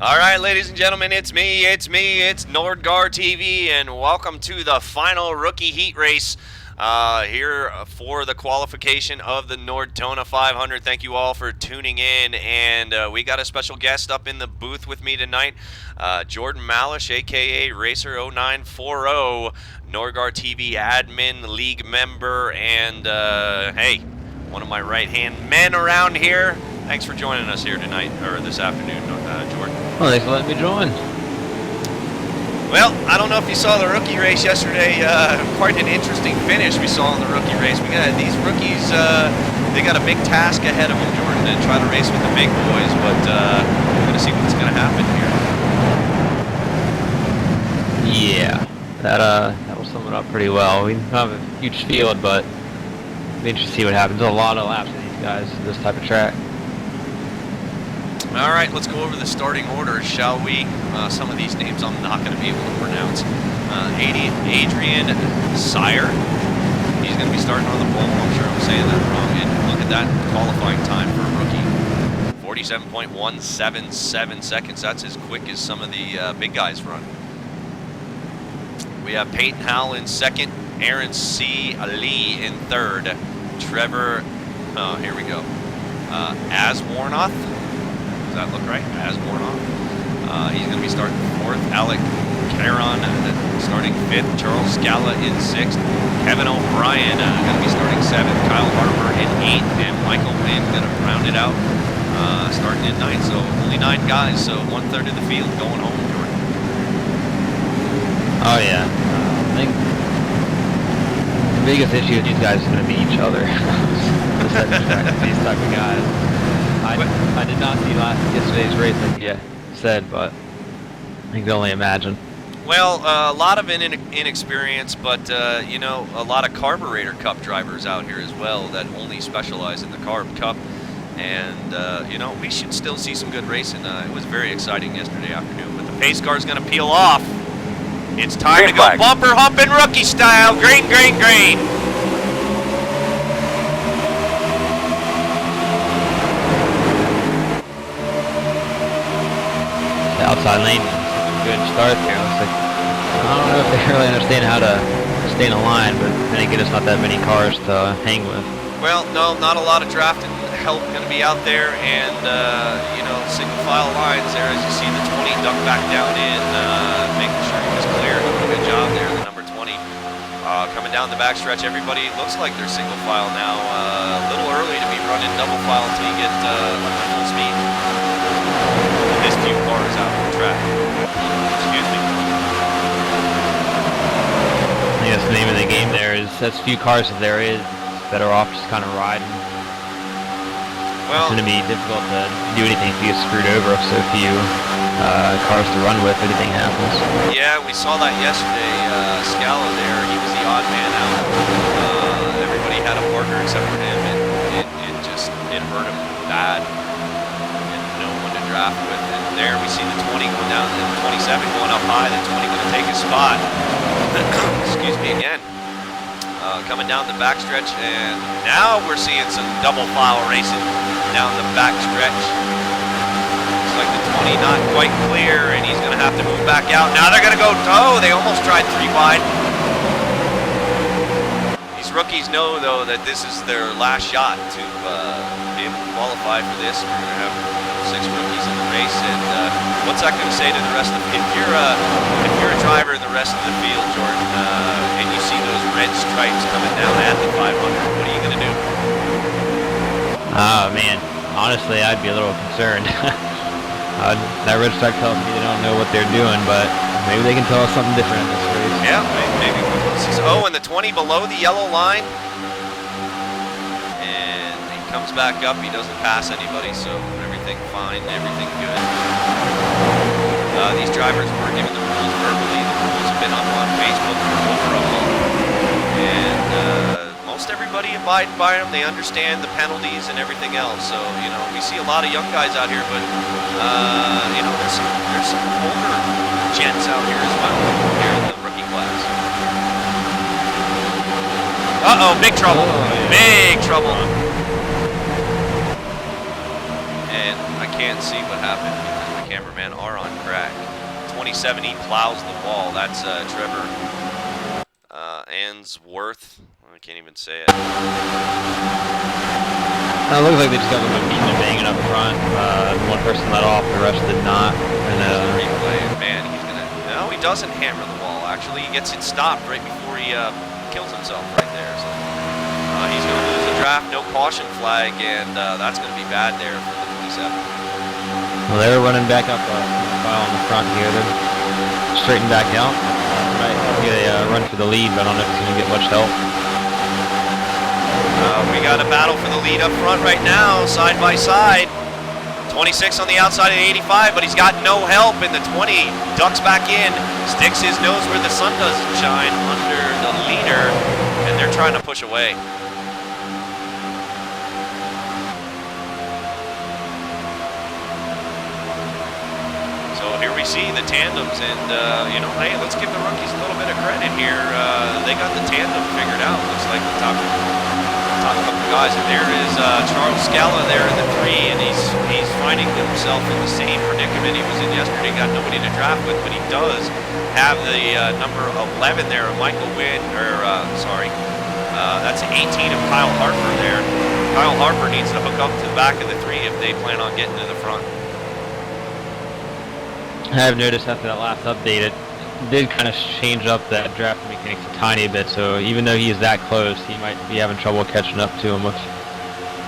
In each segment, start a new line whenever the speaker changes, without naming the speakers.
All right, ladies and gentlemen, it's me, it's NORDGAR TV, and welcome to the final rookie heat race here for the qualification of the NORDTONA 500. Thank you all for tuning in, and we got a special guest up in the booth with me tonight, Jordan Malish, aka Racer0940, NORDGAR TV admin, league member, and hey, one of my right-hand men around here. Thanks for joining us here tonight, or this afternoon, Jordan.
Well, thanks for letting me join.
Well, I don't know if you saw the rookie race yesterday. Quite an interesting finish we saw in the rookie race. We got these rookies. They got a big task ahead of them, Jordan, to try to race with the big boys. But we're going to see what's going to happen
here. Yeah, that will sum it up pretty well. We don't have a huge field, but it'll be interesting to see what happens. There's a lot of laps of these guys in this type of track.
All right, let's go over the starting order, shall we? Some of these names I'm not going to be able to pronounce. Adrian Sire. He's going to be starting on the pole. I'm sure I'm saying that wrong. And look at that qualifying time for a rookie. 47.177 seconds. That's as quick as some of the big guys run. We have Peyton Howell in second. Aaron C. Lee in third. Trevor, here we go. Aswarnoth. Does that look right? Aswarnoth. He's going to be starting fourth. Alec Caron starting fifth. Charles Scala in sixth. Kevin O'Brien going to be starting seventh. Kyle Harper in eighth. And Michael Wynn going to round it out starting in ninth. So only 9 guys. So 1/3 of the field going home, Jordan.
Oh, yeah. I think the biggest issue with these guys is going to be each other. These type of guys. I did not see yesterday's race like you said, but I can only imagine.
Well, a lot of inexperience, but you know, a lot of carburetor cup drivers out here as well that only specialize in the carb cup, and you know, we should still see some good racing. It was very exciting yesterday afternoon, but the pace car is going to peel off. It's time to go bumper humping rookie style. Green, green, green.
Outside lane, good start there. Looks like, I don't know if they really understand how to stay in a line, but then again, it's not that many cars to hang with.
Well, no, not a lot of drafting help going to be out there, and you know, single file lines there as you see the 20 duck back down in, making sure he was clear. Doing a good job there, the number 20. Coming down the backstretch, everybody looks like they're single file now. A little early to be running double file until you get full speed. This few cars out on the track. Excuse me.
I think that's the name of the game there, is as few cars as there is, it's better off just kind of riding.
Well,
it's going to be difficult to do anything if you get screwed over if so few cars to run with, anything happens.
Yeah, we saw that yesterday. Scala there, he was the odd man out. Everybody had a partner except for him, and it hurt him bad. Draft with, and there we see the 20 going down, and the 27 going up high, the 20 going to take his spot. Excuse me again. Coming down the backstretch, and now we're seeing some double file racing down the backstretch. Looks like the 20 not quite clear, and he's going to have to move back out. Now they're going to go, oh, they almost tried 3 wide. These rookies know, though, that this is their last shot to be able to qualify for this. We're going to have 6 rookies in the race, and what's that going to say to the rest of the field? If you're a driver in the rest of the field, Jordan, and you see those red stripes coming down at the 500, what are you going to do?
Oh man, honestly, I'd be a little concerned. That red stripe tells me they don't know what they're doing, but maybe they can tell us something different in this race.
Yeah, maybe. Oh, and the 20 below the yellow line. Comes back up, he doesn't pass anybody, so everything fine, everything good. These drivers were given the rules verbally. The rules have been up on Facebook for over a month, and most everybody abide by them. They understand the penalties and everything else. So you know, we see a lot of young guys out here, but you know, there's some older gents out here as well here in the rookie class. Uh-oh, big trouble, big trouble. Can't see what happened because we cameraman are on crack. 2070 plows the wall. That's Trevor Answorth. I can't even say it.
It looks like they just got a little bit beating and banging up front. One person let off, the rest did not. And
replay, man, he's gonna. No, he doesn't hammer the wall. Actually, he gets it stopped right before he kills himself right there. So he's gonna lose the draft, no caution flag, and that's gonna be bad there for the 27.
Well, they're running back up a file on the front here. They're straightened back out. Right, get a run for the lead, but I don't know if he's gonna get much help.
We got a battle for the lead up front right now, side by side. 26 on the outside of 85, but he's got no help, and the 20 ducks back in, sticks his nose where the sun doesn't shine under the leader, and they're trying to push away. So here we see the tandems, and you know, hey, let's give the rookies a little bit of credit here. They got the tandem figured out. Looks like the top couple guys, and there is Charles Scala there in the 3, and he's finding himself in the same predicament he was in yesterday. Got nobody to draft with, but he does have the number 11 there, Michael Wynn, or that's 18 of Kyle Harper there. Kyle Harper needs to hook up to the back of the 3 if they plan on getting to the front.
I have noticed after that last update, it did kind of change up that draft mechanics a tiny bit, so even though he is that close, he might be having trouble catching up to him. Do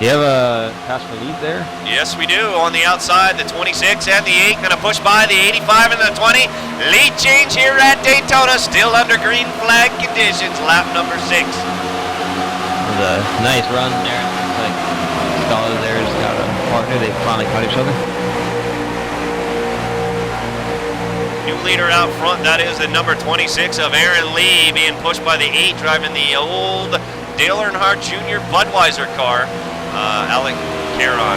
you have a pass for lead there?
Yes, we do. On the outside, the 26 and the 8 going to push by the 85 and the 20. Lead change here at Daytona, still under green flag conditions, lap number 6.
It was a nice run there. Looks like Scala there's got a partner. They finally caught each other.
New leader out front, that is the number 26 of Aaron Lee, being pushed by the 8, driving the old Dale Earnhardt Jr. Budweiser car, Alec Caron.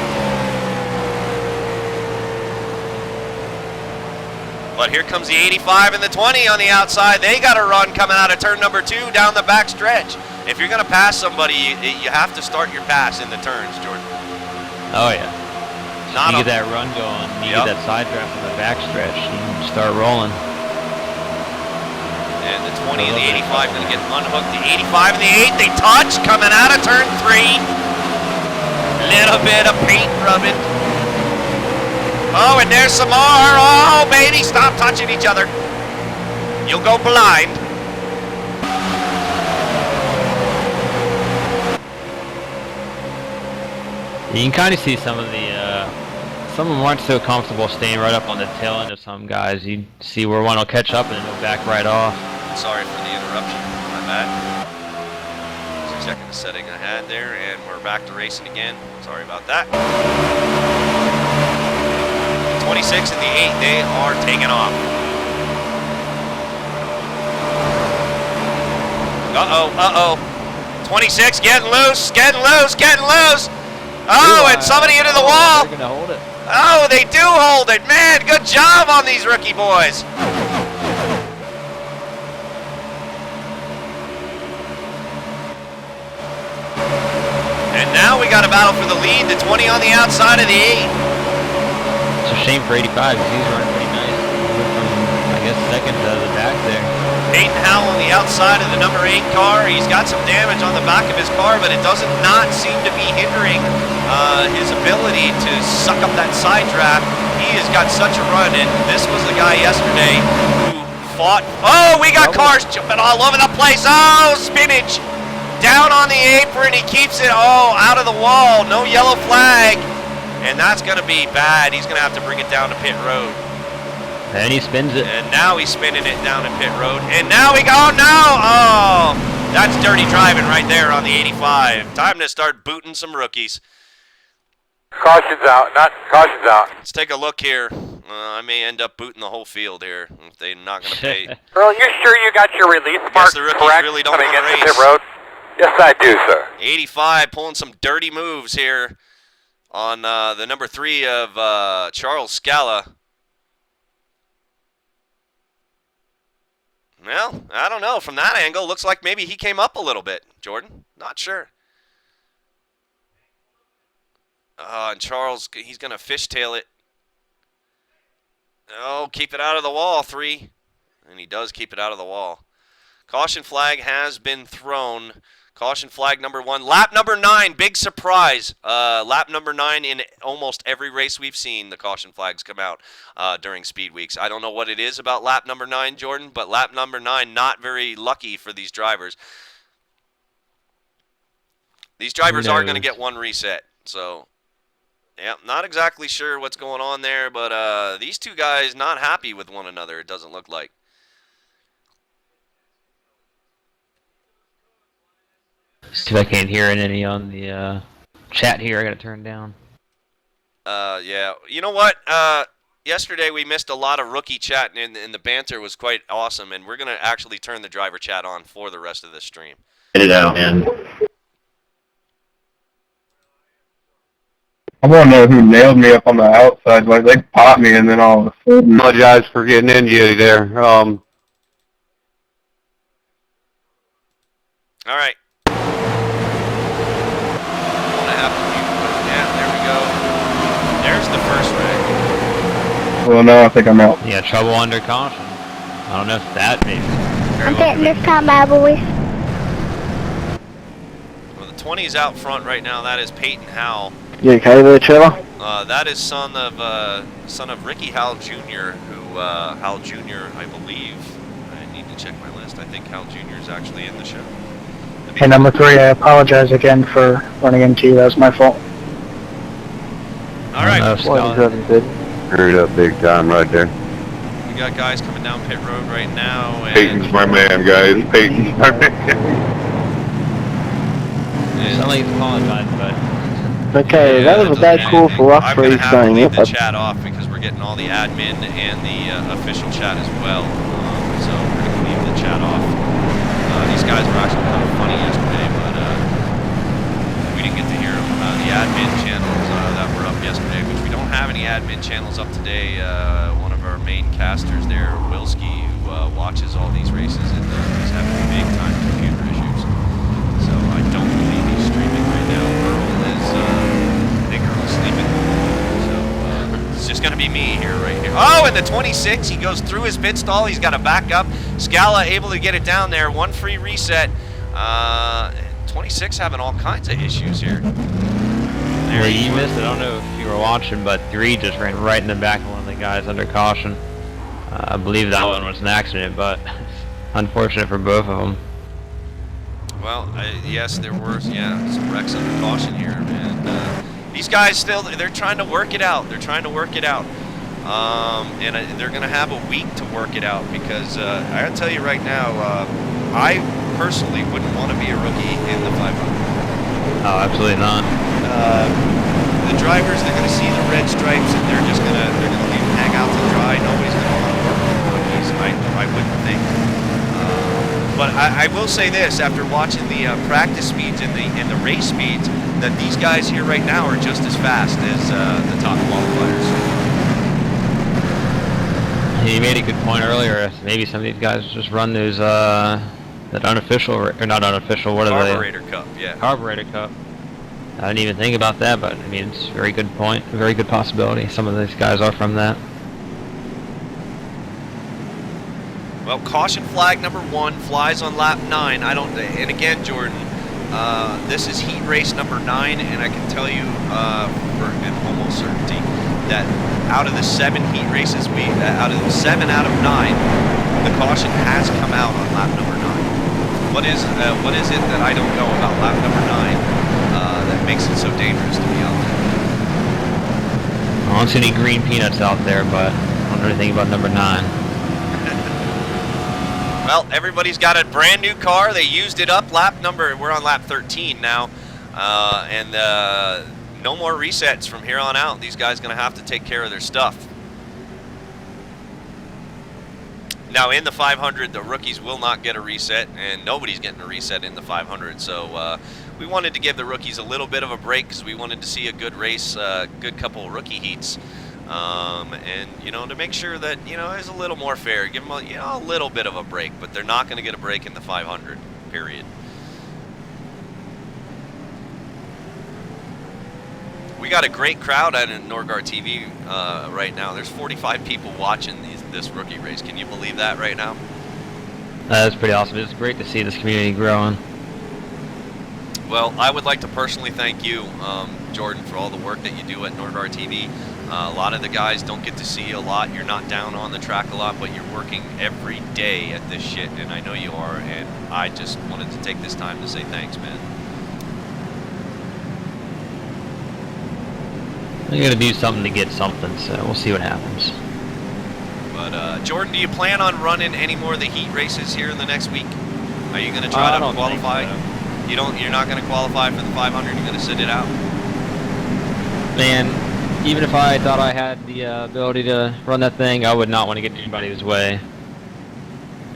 But here comes the 85 and the 20 on the outside. They got a run coming out of turn number 2 down the back stretch. If you're going to pass somebody, you have to start your pass in the turns, Jordan.
Oh, yeah. You get that run going, you get that side draft on the backstretch, you can start rolling.
And the 20 and the 85 going to get unhooked. The 85 and the 8, they touch coming out of turn 3. Little bit of paint rubbing. Oh, and there's some more. Oh, baby, stop touching each other. You'll go blind.
You can kind of see some of the, some of them aren't so comfortable staying right up on the tail end of some guys. You see where one will catch up and then he'll back right off.
Sorry for the interruption, my bad. Just checking the setting I had there, and we're back to racing again. Sorry about that. 26 and the 8, they are taking off. Uh-oh. 26 getting loose. Oh, and somebody into the wall.
They're gonna hold it.
Oh, they do hold it. Man, good job on these rookie boys. And now we got a battle for the lead. The 20 on the outside of the 8.
It's a shame for 85 because he's running pretty nice. From, I guess, second to the back there.
Peyton Howell on the outside of the number 8 car. He's got some damage on the back of his car, but it does not seem to be hindering his ability to suck up that side draft. He has got such a run, and this was the guy yesterday who fought. Oh, we got cars jumping all over the place. Oh, spinach. Down on the apron. He keeps it, out of the wall. No yellow flag. And that's going to be bad. He's going to have to bring it down to pit road.
And he spins it.
And now he's spinning it down to pit road. And now we go, no! Oh, that's dirty driving right there on the 85. Time to start booting some rookies.
Caution's out, caution's out.
Let's take a look here. I may end up booting the whole field here if they're not going to pay.
Earl, you sure you got your release mark
the rookies
correct
really don't
coming
wanna
into
race.
pit road? Yes, I do, sir.
85 pulling some dirty moves here on the number 3 of Charles Scala. Well, I don't know. From that angle, looks like maybe he came up a little bit, Jordan. Not sure. And Charles, he's going to fishtail it. Oh, keep it out of the wall, 3. And he does keep it out of the wall. Caution flag has been thrown. Caution flag number 1. Lap number 9, big surprise. Lap number 9 in almost every race we've seen, the caution flags come out during speed weeks. I don't know what it is about lap number 9, Jordan, but lap number 9, not very lucky for these drivers. These drivers are going to get 1 reset, so... Yeah, not exactly sure what's going on there, but these two guys not happy with one another, it doesn't look like.
See if I can't hear any on the chat here. I gotta turn down.
Yeah. You know what? Yesterday we missed a lot of rookie chat, and the banter was quite awesome, and we're going to actually turn the driver chat on for the rest of the stream.
Get it out, man.
I want to know who nailed me up on the outside. Like, they popped me, and then all of a sudden...
Apologize for getting into you there.
All right. Yeah, there we go. There's the first wreck.
Well, no, I think I'm out.
Yeah, trouble under caution. I don't know if that maybe.
I'm getting this time, bad boys.
Well, the 20's out front right now. That is Peyton Howell.
You okay there, Trevor?
That is son of Ricky Howell Jr., who Howell Jr., I believe. I need to check my list. I think Howell Jr. is actually in the show.
Hey, number 3, I apologize again for running into you. That was my fault.
All right.
Screwed up big time right there.
We got guys coming down pit road right now. And
Peyton's my man, guys. Peyton's my man.
Somebody's apologizing, but
Okay, that was a bad call for us for each
I'm
thing.
going to leave the chat off because we're getting all the admin and the official chat as well. So we're going to leave the chat off. These guys were actually kind of funny yesterday, but we didn't get to hear them. The admin channels that were up yesterday, which we don't have any admin channels up today. One of our main casters there, Wilski, who watches all these races, and he's having big time computer issues. So I don't believe he's streaming right now. I think Earl's sleeping. So it's just going to be me here, right here. Oh, and the 26, he goes through his pit stall. He's got a backup. Scala able to get it down there. 1 free reset. 26 having all kinds of issues here.
Well, you missed it. I don't know if you were watching, but 3 just ran right in the back of one of the guys under caution. I believe that one was an accident, but unfortunate for both of them.
Well, yes, there were, some wrecks under caution here, and these guys they're trying to work it out. They're trying to work it out, and they're going to have a week to work it out because I got to tell you right now, I personally wouldn't want to be a rookie in the 500.
Oh, absolutely not.
The drivers, they're going to see the red stripes, and they're going to leave them hang out to dry. Nobody's going to want to work with the rookies. I wouldn't think. But I will say this, after watching the practice speeds and the race speeds, that these guys here right now are just as fast as the top qualifiers.
He made a good point earlier. Maybe some of these guys just run those that unofficial, or not unofficial, what are they?
Carburetor Cup, yeah.
Carburetor Cup. I didn't even think about that, but I mean, it's a very good point, a very good possibility. Some of these guys are from that.
Well, caution flag number 1 flies on lap 9. And again, Jordan, this is heat race number 9, and I can tell you for an almost certainty that out of the 7 heat races, out of 7 out of 9, the caution has come out on lap number 9. What is it that I don't know about lap number 9 that makes it so dangerous to be out there?
I don't see any green peanuts out there, but I don't know anything about number 9.
Well, everybody's got a brand new car. They used it up. We're on lap 13 now. And no more resets from here on out. These guys are going to have to take care of their stuff. Now, in the 500, the rookies will not get a reset, and nobody's getting a reset in the 500. So we wanted to give the rookies a little bit of a break because we wanted to see a good race, good couple of rookie heats. And, to make sure that, it's a little more fair. Give them, a little bit of a break, but they're not going to get a break in the 500, period. We got a great crowd out in NORDTONA TV right now. There's 45 people watching this rookie race. Can you believe that right now?
That's pretty awesome. It's great to see this community growing.
Well, I would like to personally thank you, Jordan, for all the work that you do at NORDTONA TV. A lot of the guys don't get to see you a lot. You're not down on the track a lot, but you're working every day at this shit, and I know you are, and I just wanted to take this time to say thanks, man.
I'm going to do something to get something, so we'll see what happens.
But, Jordan, do you plan on running any more of the heat races here in the next week? Are you going to try to qualify? You're not going to qualify for the 500? You're going to sit it out?
Man, even if I thought I had the ability to run that thing, I would not want to get in anybody's way.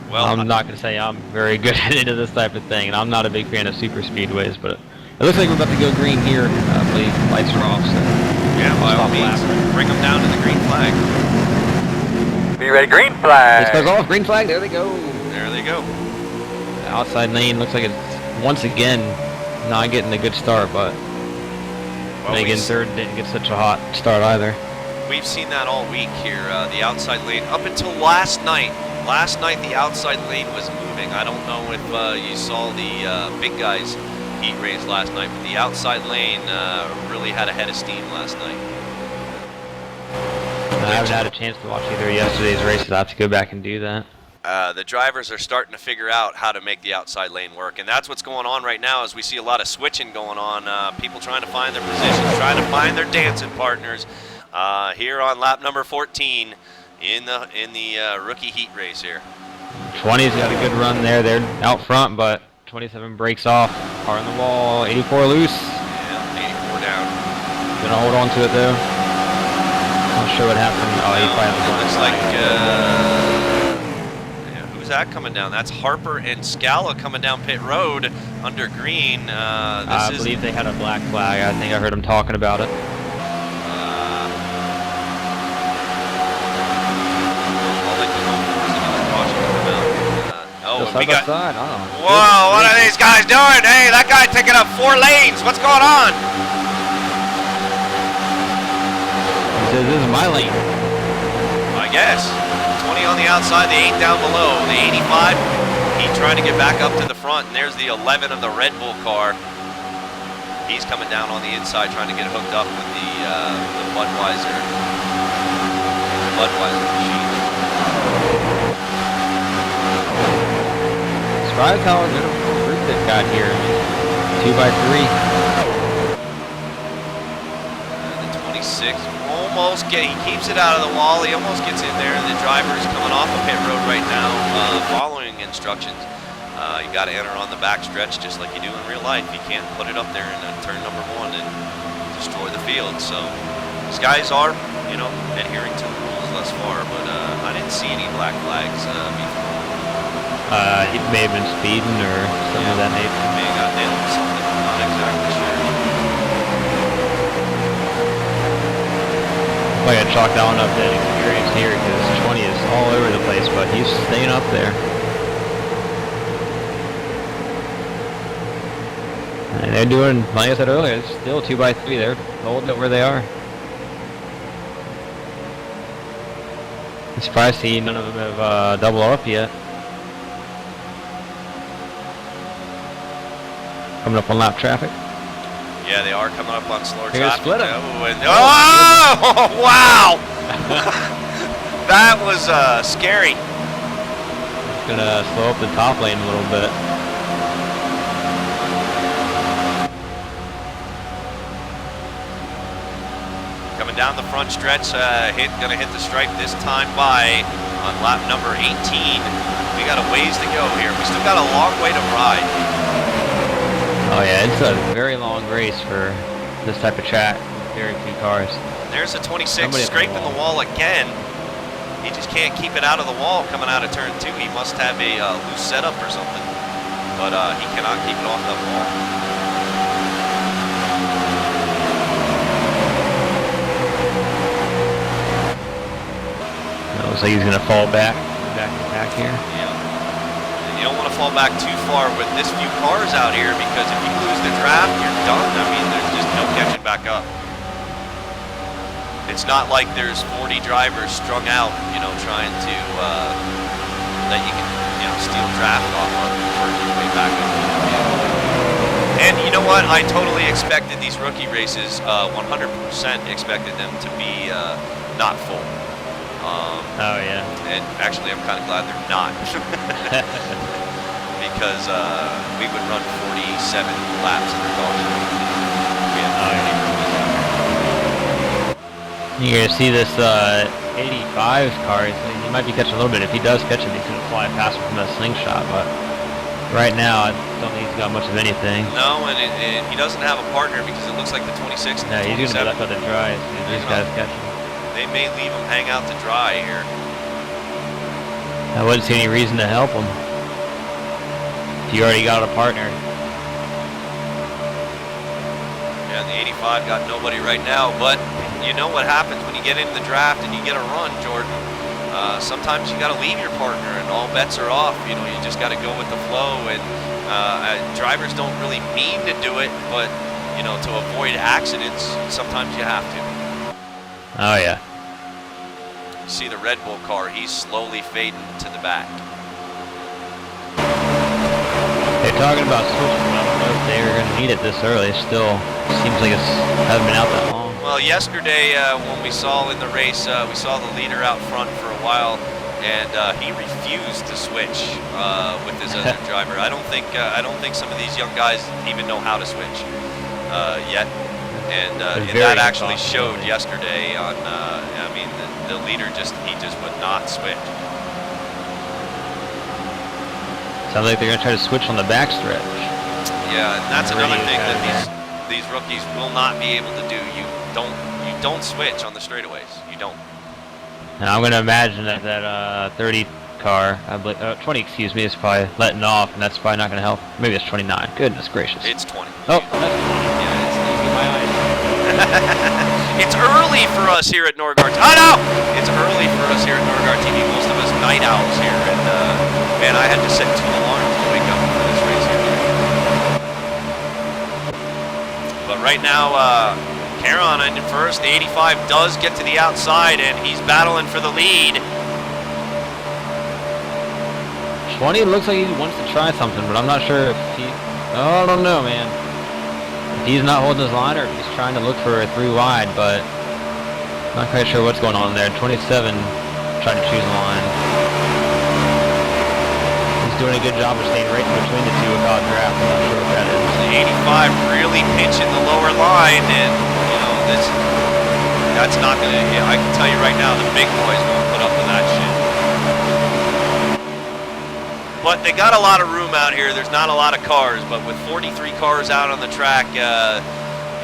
Well, I'm not going to say I'm very good into this type of thing, and I'm not a big fan of super speedways, but it looks like we're about to go green here. I believe lights are off, so
yeah, by all means, bring them down to the green flag.
Be ready, green flag.
This goes off, green flag, there they go.
There they go.
The outside lane looks like it's once again not getting a good start, but Megan third didn't get such a hot start either.
We've seen that all week here, the outside lane. Up until last night the outside lane was moving. I don't know if you saw the big guys heat race last night, but the outside lane really had a head of steam last night.
I haven't had a chance to watch either of yesterday's races. I have to go back and do that.
The drivers are starting to figure out how to make the outside lane work, and that's what's going on right now. As we see a lot of switching going on, people trying to find their positions, trying to find their dancing partners here on lap number 14 in the rookie heat race here.
20's got a good run there. They're out front, but 27 breaks off. Car on the wall. 84 loose.
Yeah, 84 down.
Gonna hold on to it though. Not sure what happened. Oh, he finally
it looks like. Who's that coming down? That's Harper and Scala coming down pit road under green.
I believe they had a black flag. I think I heard them talking about it.
We got. Whoa! What are these guys doing? Hey, that guy taking up 4 lanes. What's going on?
He says this is my lane.
I guess. 20 on the outside, the 8 down below. The 85. He trying to get back up to the front, and there's the 11 of the Red Bull car. He's coming down on the inside, trying to get hooked up with the Budweiser machine.
Surprised how good of a group they've got here. 2x3.
The 26 almost he keeps it out of the wall. He almost gets in there, and the driver is coming off of pit road right now, following instructions. You got to enter on the back stretch just like you do in real life. You can't put it up there in turn number 1 and destroy the field. So these guys are, adhering to the rules thus far, but I didn't see any black flags before.
He may have been speeding or something of that nature.
May have got nailed or something. I'm not exactly sure.
I got chalked down up that experience here because 20 is all over the place, but he's staying up there. And they're doing, like I said earlier, it's still 2x3. They're holding it where they are. I'm surprised to see none of them have doubled up yet. Coming up on lap traffic.
Yeah, they are coming up on slower
They're
traffic.
split them.
Oh, wow! That was scary.
It's gonna slow up the top lane a little bit.
Coming down the front stretch, gonna hit the stripe this time by on lap number 18. We got a ways to go here. We still got a long way to ride.
Oh yeah, it's a very long race for this type of track. Very few cars.
There's a 26 scraping the wall again. He just can't keep it out of the wall coming out of turn 2. He must have a loose setup or something. But he cannot keep it off the wall.
Looks like he's gonna fall back here.
Yeah. And you don't want to fall back too far with this few cars out here, because if you lose the draft, you're done. I mean, there's just no catching back up. It's not like there's 40 drivers strung out, you know, trying to that you can, you know, steal draft off of for your way back up. And you know what? I totally expected these rookie races, 100% expected them to be not full.
Oh yeah.
And actually, I'm kind of glad they're not. Because we would run 47 laps in the golf.
You're going to see this 85 car. He might be catching a little bit. If he does catch him, he's going to fly past him from a slingshot. But right now, I don't think he's got much of anything.
No, and he doesn't have a partner because it looks like the 26 and
Yeah,
the 27.
he's going to be left out to dry as soon as these guys catch him.
They may leave him hang out to dry here.
I wouldn't see any reason to help him. If you already got a partner.
Yeah, the 85 got nobody right now, but you know what happens when you get into the draft and you get a run, Jordan. Sometimes you got to leave your partner and all bets are off. You know, you just got to go with the flow, and drivers don't really mean to do it, but you know, to avoid accidents, sometimes you have to.
Oh yeah.
You see the Red Bull car, he's slowly fading to the back.
They're talking about switching, but I don't know if they're going to need it this early. Still seems like it hasn't been out that long.
Well, yesterday when we saw in the race, we saw the leader out front for a while, and he refused to switch with his other driver. I don't think some of these young guys even know how to switch yet, and that actually showed yesterday. On, I mean, the leader just would not switch.
Sounds like they're going to try to switch on the backstretch.
Yeah, and that's another thing that these rookies will not be able to do. You don't switch on the straightaways. You don't.
Now I'm going to imagine that 30 car, I believe, 20, excuse me, is probably letting off, and that's probably not going to help. Maybe it's 29. Goodness gracious.
It's 20.
Oh, that's 20. Yeah, it's losing my eyes.
It's early for us here at NORDGAR. Oh no! It's early for us here at NORDGAR TV. Most of us night owls here, and man, I had to set 2 alarms to wake up for this race here. But right now, Caron in first. The 85 does get to the outside, and he's battling for the lead.
20 looks like he wants to try something, but I'm not sure if he... Oh, I don't know, man. If he's not holding his line or if he's trying to look for a 3 wide, but not quite sure what's going on there. 27 trying to choose a line. He's doing a good job of staying right in between the two without draft. I'm not sure what that is.
The 85 really pinching the lower line, and you know that's not gonna. You know, I can tell you right now, the big boys won't put up with that shit. But they got a lot of room out here. There's not a lot of cars, but with 43 cars out on the track, you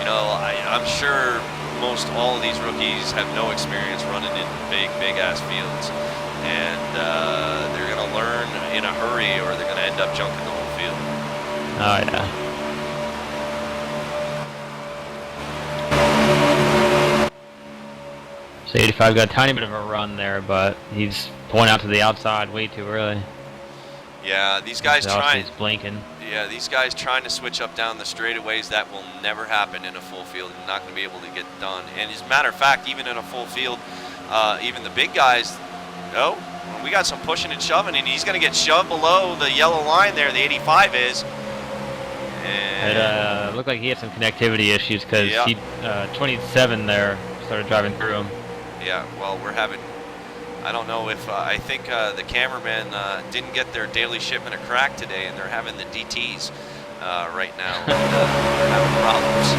know, I'm sure most all of these rookies have no experience running in big ass fields, and they're gonna learn in a hurry, or they're gonna end up junking the whole field.
Oh yeah. So 85 got a tiny bit of a run there, but he's pulling out to the outside way too early.
Yeah, these guys
He's blinking.
Yeah, these guys trying to switch up down the straightaways, that will never happen in a full field. You're not going to be able to get done. And as a matter of fact, even in a full field, even the big guys, oh, we got some pushing and shoving, and he's going to get shoved below the yellow line there, the 85 is. And
It looked like he had some connectivity issues because
yeah.
he 27 there started driving through him.
Yeah, well, we're having, I don't know if, I think the cameramen didn't get their daily shipment of crack today, and they're having the DTs right now, and they're having problems.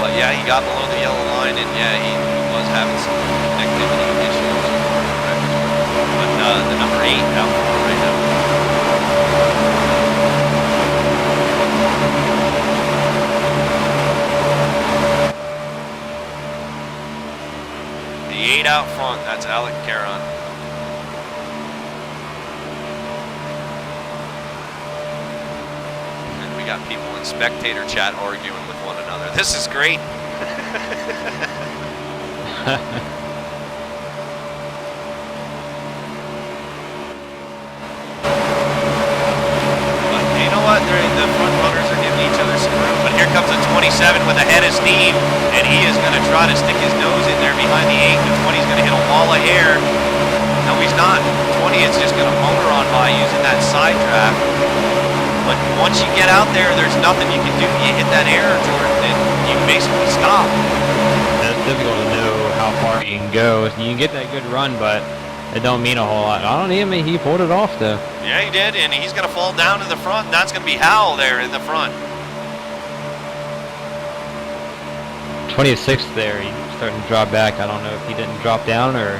But yeah, he got below the yellow line, and yeah, he was having some connectivity issues. But the number 8 out front right now. The 8 out front, that's Alec Caron. And we got people in spectator chat arguing with one another. This is great. But you know what? The front runners are giving each other some room. But here comes a 27 with a head of steam. and he is going to try to stick his nose in there behind the 8. The 20 is going to hit a wall of air. No, he's not. 20 is just going to motor on by using that side draft. But once you get out there, there's nothing you can do. You hit that air, Jordan, and you basically stop.
It's difficult to know how far you can go. You can get that good run, but it don't mean a whole lot. I don't even mean he pulled it off though.
Yeah, he did, and he's going to fall down in the front, and that's going to be Howell there in the front.
26th there, he's starting to drop back. I don't know if he didn't drop down or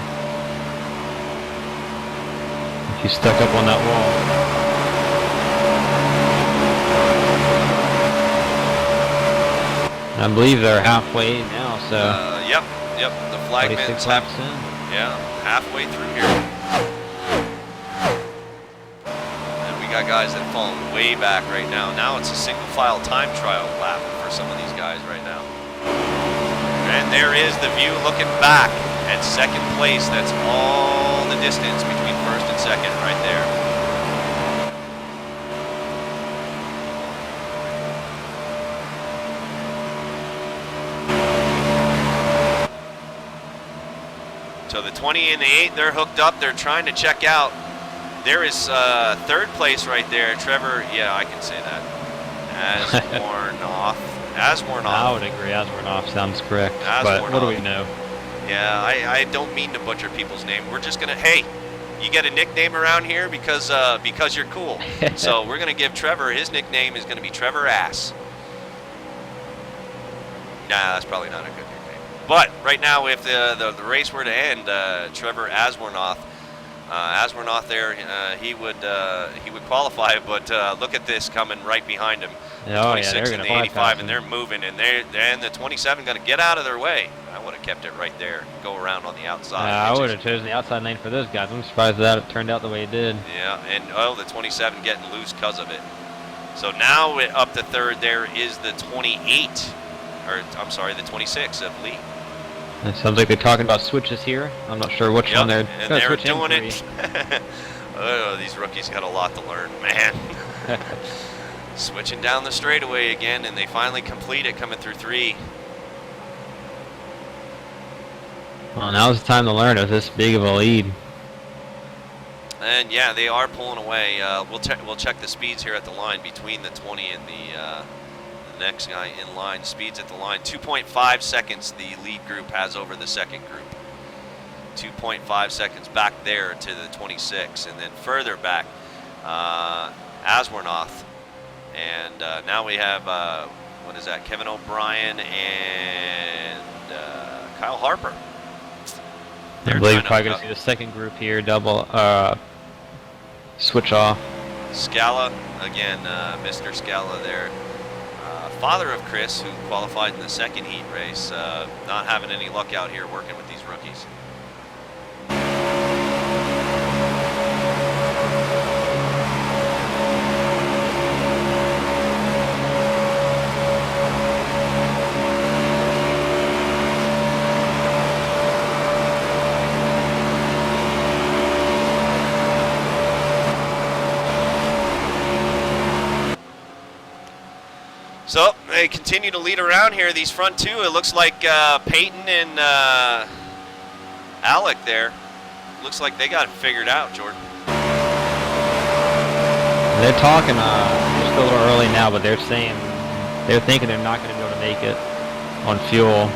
if he's stuck up on that wall. I believe they're halfway now, so.
Yep. The flagman's
26 laps in.
Yeah, halfway through here. And we got guys that fall way back right now. Now it's a single file time trial lap for some of these guys right now. And there is the view looking back at second place. That's all the distance between first and second right there. So the 20 and the 8, they're hooked up. They're trying to check out. There is third place right there. Trevor, yeah, I can say that. Aswornoff.
I would agree. Aswornoff sounds correct. But what do we know?
Yeah, I don't mean to butcher people's name. We're just gonna, hey, you get a nickname around here because you're cool. So we're gonna give Trevor, his nickname is gonna be Trevor Ass. Nah, that's probably not a good nickname. But right now, if the race were to end, Trevor Aswornoff there, he would qualify. But look at this coming right behind him. The 26 and the 85, and they're moving, and the 27 going to get out of their way. I would have kept it right there, go around on the outside.
I would have chosen the outside lane for those guys. I'm surprised that it turned out the way it did.
Yeah, and the 27 getting loose because of it. So now up to third there is the 28, or I'm sorry, the 26 of Lee.
It sounds like they're talking about switches here. I'm not sure which one they're
and they're doing it. Oh, these rookies got a lot to learn, man. Switching down the straightaway again, and they finally complete it coming through 3.
Well, now's the time to learn with this big of a lead.
And yeah, they are pulling away. We'll check the speeds here at the line between the 20 and the next guy in line. Speeds at the line, 2.5 seconds the lead group has over the second group. 2.5 seconds back there to the 26, and then further back, Aswornoff. And now we have, what is that, Kevin O'Brien and Kyle Harper.
I believe we're probably going to see the second group here double switch off.
Scala, again, Mr. Scala there. Father of Chris, who qualified in the second heat race, not having any luck out here working with these rookies. So they continue to lead around here. These front two, it looks like Peyton and Alec there. Looks like they got it figured out, Jordan.
They're talking just a little early now, but they're saying they're thinking they're not going to be able to make it on fuel.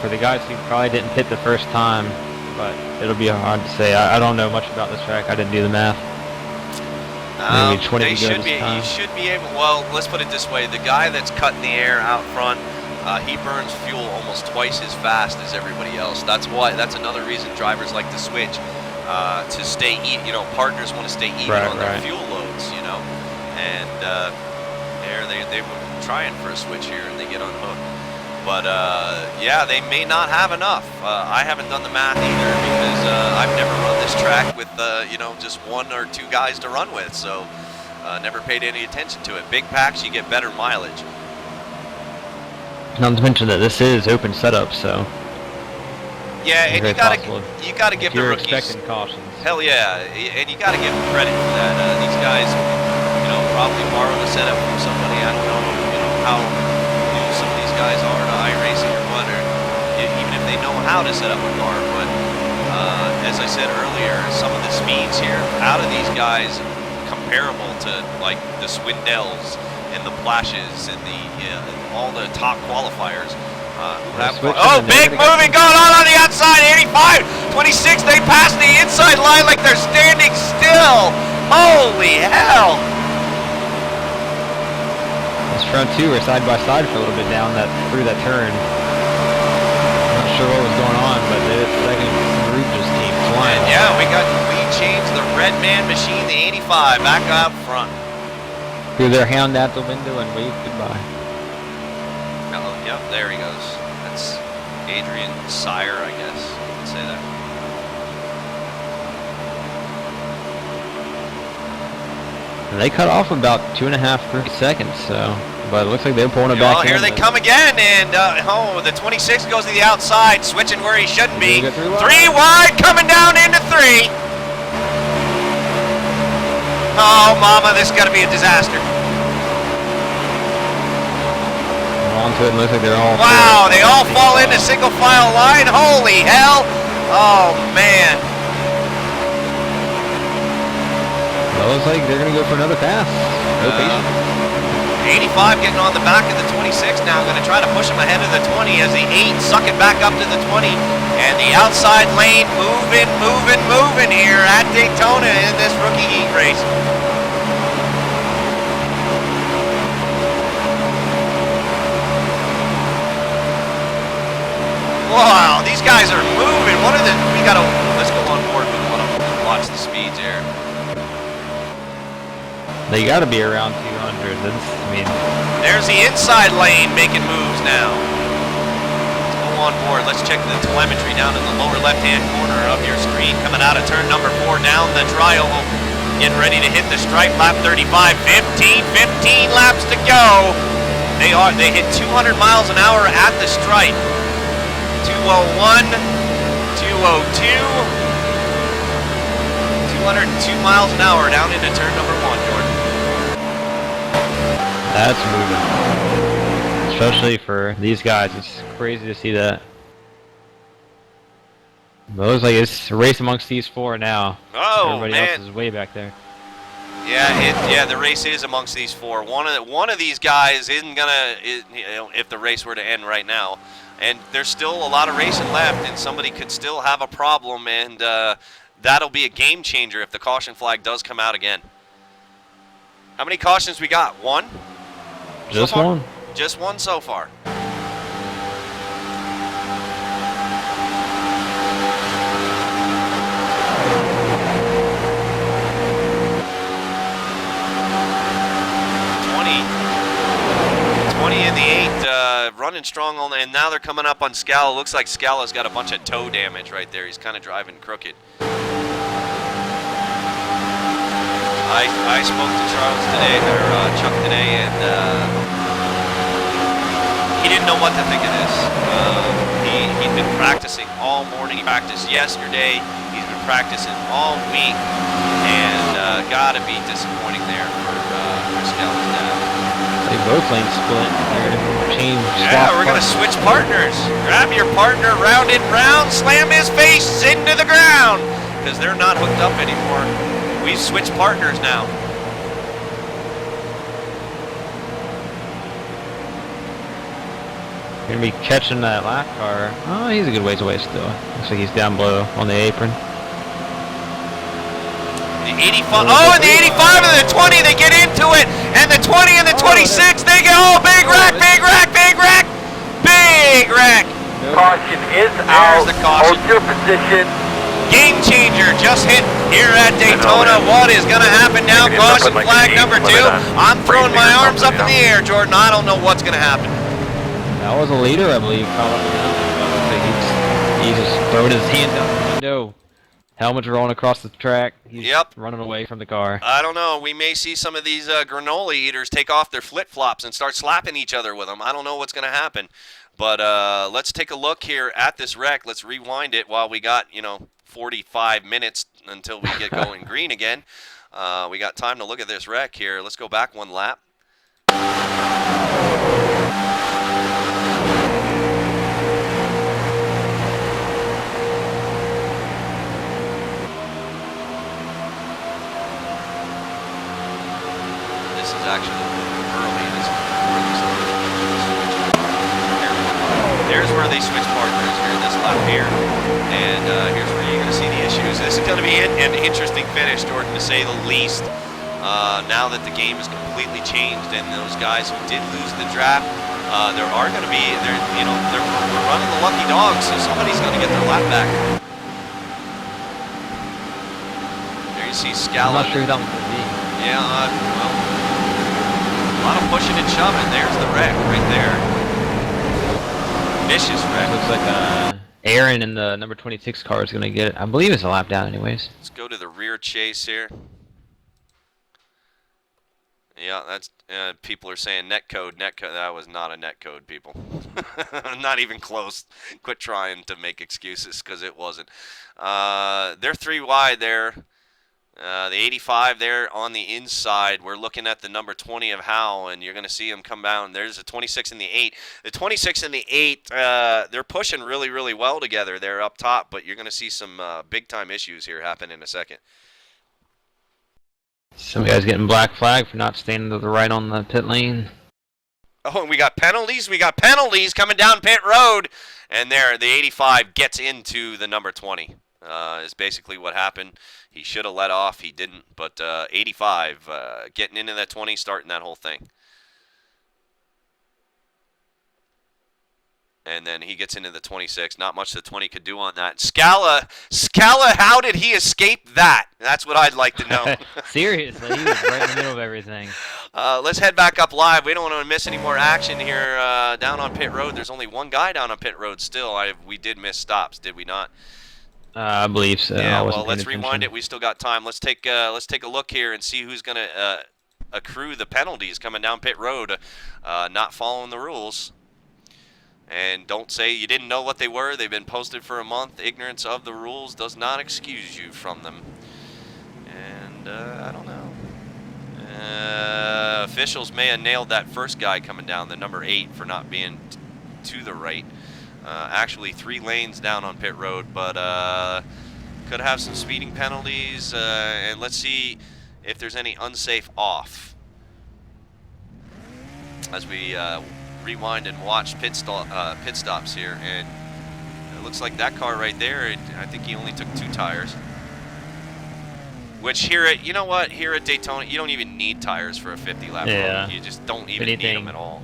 For the guys who probably didn't pit the first time, but it'll be hard to say. I don't know much about this track. I didn't do the math. Maybe 20
they
to go
should be.
this time.
You should be able. Well, let's put it this way: the guy that's cutting the air out front, he burns fuel almost twice as fast as everybody else. That's why. That's another reason drivers like to switch to stay. Partners want to stay even on their fuel loads. And they were trying for a switch here, and they get unhooked. But yeah, they may not have enough. I haven't done the math either because I've never run this track with just one or two guys to run with, so never paid any attention to it. Big packs, you get better mileage.
Not to mention that this is open setup, so
yeah, and you gotta give the rookies.
You're expecting cautions.
Hell yeah, and you gotta give them credit for that. These guys, probably borrowed a setup from somebody. I don't know, how how to set up a car, but as I said earlier, some of the speeds here out of these guys comparable to like the Swindells and the Plashes and all the top qualifiers. Oh, big moving going on the outside. 85, 26. They pass the inside line like they're standing still. Holy hell!
Those front two were side by side for a little bit through that turn. Not sure what was going on, but the second group just came flying.
And yeah, we changed the red man machine, the 85, back up front.
Threw their hand out the window and waved goodbye.
Oh, yep, there he goes. That's Adrian Sire, I guess you could say that.
And they cut off about 2.5–3 seconds, so. But it looks like they're pulling it back.
Well, here they come again, and the 26 goes to the outside, switching where he shouldn't be. 3 wide, coming down into 3. Oh, mama, this is going to be a disaster.
Onto it, and looks like they're all.
Wow, they all fall into single file line. Holy hell! Oh man!
It looks like they're gonna go for another pass. No patience.
85 getting on the back of the 26 now. Going to try to push him ahead of the 20 as the 8 suck it back up to the 20, and the outside lane moving here at Daytona in this rookie heat race. Wow, these guys are moving. Let's go on board with one of them and watch the speeds here.
They gotta be around 200.
There's the inside lane making moves now. Let's go on board. Let's check the telemetry down in the lower left-hand corner of your screen. Coming out of turn number 4 down the tri-oval. Getting ready to hit the stripe, lap 35. 15 laps to go. They hit 200 miles an hour at the stripe. 201, 202, 202 miles an hour down into turn number 1, Jordan.
That's moving. Especially for these guys, it's crazy to see that. But it looks like it's a race amongst these 4 now.
Oh,
everybody
man.
else is way back there.
Yeah, the race is amongst these 4. One of these guys isn't gonna, if the race were to end right now. And there's still a lot of racing left, and somebody could still have a problem, and that'll be a game changer if the caution flag does come out again. How many cautions we got? 1?
Just
so
one.
Just 1 so far. In the 8, running strong, and now they're coming up on Scala. Looks like Scala's got a bunch of toe damage right there. He's kind of driving crooked. I spoke to Charles today, or Chuck today, and he didn't know what to think of this. He'd been practicing all morning. He practiced yesterday. He's been practicing all week, and gotta be disappointing there for Scala's dad.
Both lanes split. They're gonna change.
Yeah, we're gonna switch partners. Grab your partner, round and round, slam his face into the ground, because they're not hooked up anymore. We've switched partners now.
Gonna be catching that lap car. Oh, he's a good ways away still. Looks like he's down below on the apron.
The 85, oh, and the 85 and the 20, they get into it, and the 20 and the 26, they go, oh, big wreck.
Caution is
There's
out.
the caution.
Hold your position.
Game changer just hit here at Daytona. What is going to happen now? Caution flag number 2. I'm throwing my arms up in the air, Jordan. I don't know what's going to happen.
That was a leader, I believe. He just throwed his hand out the window. Helmet's rolling across the track. He's running away from the car.
I don't know. We may see some of these granola eaters take off their flip-flops and start slapping each other with them. I don't know what's going to happen. But let's take a look here at this wreck. Let's rewind it while we got, 45 minutes until we get going green again. We got time to look at this wreck here. Let's go back 1 lap. where they switch partners here in this lap here. And here's where you're going to see the issues. This is going to be an interesting finish, Jordan, to say the least. Now that the game is completely changed, and those guys who did lose the draft, there are going to be, they're running the lucky dogs, so somebody's going to get their lap back. There you see Scala.
I'm not sure who that one's going to be.
Yeah, well, a lot of pushing and shoving. There's the wreck right there. Vicious wreck.
Looks like Aaron in the number 26 car is going to get it. I believe it's a lap down anyways.
Let's go to the rear chase here. Yeah, that's people are saying netcode. That was not a netcode, people. Not even close. Quit trying to make excuses because it wasn't. They're 3 wide there. The 85 there on the inside. We're looking at the number 20 of Howe, and you're going to see him come down. There's a 26 and the 8. The 26 and the 8, they're pushing really, really well together there up top, but you're going to see some big-time issues here happen in a second.
Some guys getting black flag for not staying to the right on the pit lane.
Oh, and we got penalties. We got penalties coming down pit road. And there, the 85 gets into the number 20. Is basically what happened. He should have let off. He didn't. But 85 getting into that 20, starting that whole thing. And then he gets into the 26. Not much the 20 could do on that. Scala, how did he escape that? That's what I'd like to know.
Seriously, he was right in the middle of everything.
Let's head back up live. We don't want to miss any more action here down on pit road. There's only one guy down on pit road still. We did miss stops, did we not?
I believe so.
Yeah, well, let's rewind it. We still got time. Let's take a look here and see who's going to accrue the penalties coming down pit road, not following the rules. And don't say you didn't know what they were. They've been posted for a month. Ignorance of the rules does not excuse you from them. And I don't know. Officials may have nailed that first guy coming down, the number 8, for not being to the right. Actually 3 lanes down on pit road, but could have some speeding penalties. And let's see if there's any unsafe off. As we rewind and watch pit stops here, and it looks like that car right there, I think he only took 2 tires. Which here at, you know what, here at Daytona, you don't even need tires for a 50 lap run. You just don't even need them at all.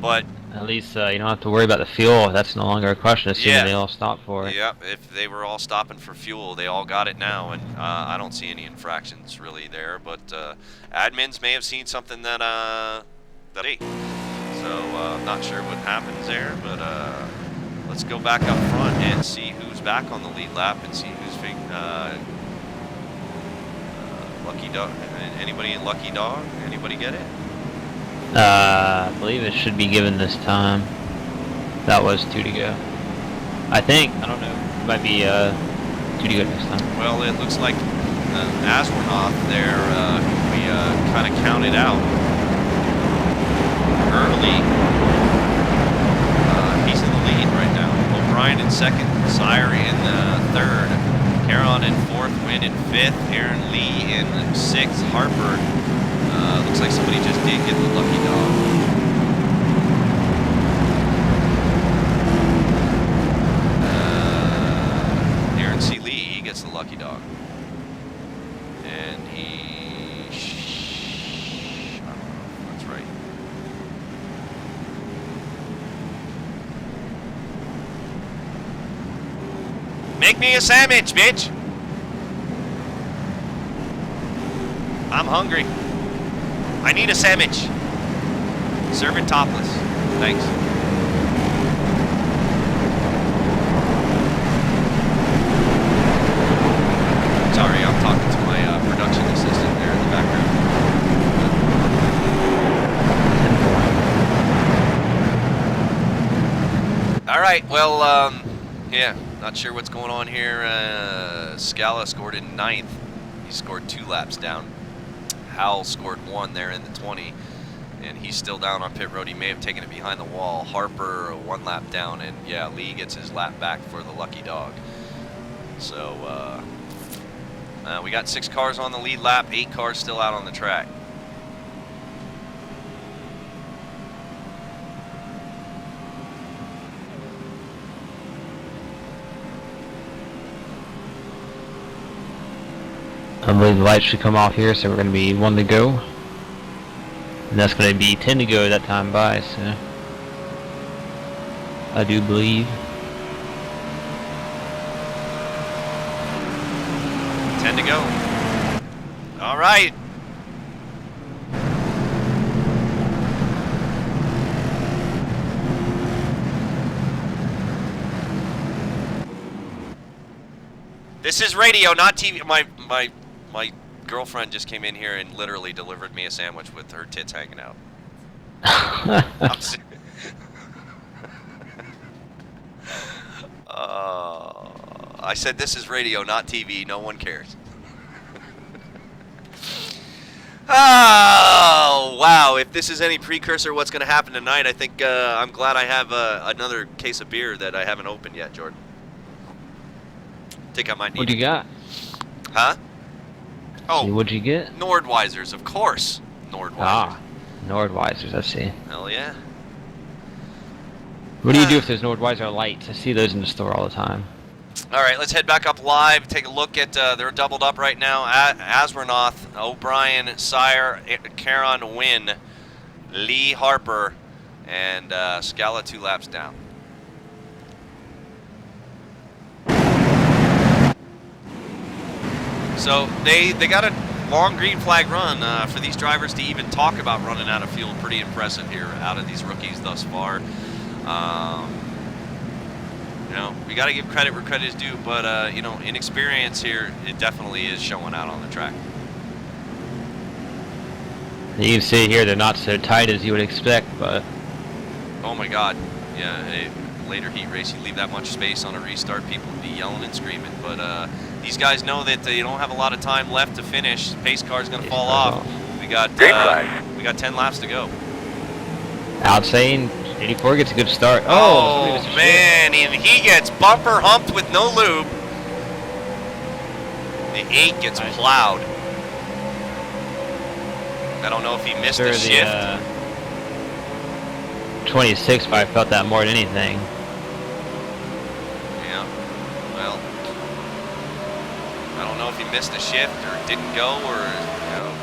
But
at least you don't have to worry about the fuel. That's no longer a question, assuming they all stop for it.
Yep, if they were all stopping for fuel, they all got it now, and I don't see any infractions really there. But admins may have seen something that so I'm not sure what happens there, but let's go back up front and see who's back on the lead lap and see who's Lucky Dog. Anybody in Lucky Dog? Anybody get it?
I believe it should be given this time. That was 2 to go. I think. I don't know. It might be 2 to go this time.
Well, it looks like Aswarnoff there, we kind of counted out early. He's in the lead right now. O'Brien in second, Sire in third, Caron in fourth, Wynn in fifth, Aaron Lee in sixth, Harper. Looks like somebody just did get the lucky dog. Aaron C. Lee, he gets the lucky dog. And he... I don't know if that's right. Make me a sandwich, bitch! I'm hungry. I need a sandwich. Serve it topless. Thanks. Sorry, I'm talking to my production assistant there in the background. All right, well, yeah, not sure what's going on here. Scala scored in 9th. He scored 2 laps down. Howell scored 1 there in the 20, and he's still down on pit road. He may have taken it behind the wall. Harper 1 lap down, and yeah, Lee gets his lap back for the lucky dog. So we got 6 cars on the lead lap, 8 cars still out on the track.
I believe the lights should come off here, so we're going to be 1 to go. And that's going to be 10 to go that time by, so I do believe.
10 to go. All right. This is radio, not TV. My girlfriend just came in here and literally delivered me a sandwich with her tits hanging out. I'm serious. I said this is radio, not TV. No one cares. Oh, wow. If this is any precursor of what's going to happen tonight, I think I'm glad I have another case of beer that I haven't opened yet, Jordan. Think I might need
What'd you got?
Huh? Oh,
What'd you get?
Nordweisers, of course. Nordweisers.
Ah, Nordweisers, I see.
Hell yeah.
What do you do if there's Nordweiser lights? I see those in the store all the time.
All right, let's head back up live. Take a look at, they're doubled up right now. Asmernoth, O'Brien, Sire, Caron, Wynn, Lee Harper, and Scala 2 laps down. So they got a long green flag run for these drivers to even talk about running out of fuel. Pretty impressive here out of these rookies thus far. You know, we got to give credit where credit is due, but you know, inexperience here, it definitely is showing out on the track.
You can see here they're not so tight as you would expect, but
Oh my God, yeah. A later heat race, you leave that much space on a restart, people would be yelling and screaming. But these guys know that they don't have a lot of time left to finish. Pace car's going to fall off. We got 10 laps to go.
outsaying 84 gets a good start.
Oh man, and he gets bumper humped with no lube. The 8 gets plowed. I don't know if he missed the shift.
26, but I felt that more than anything.
Yeah, well, I don't know if he missed a shift or didn't go or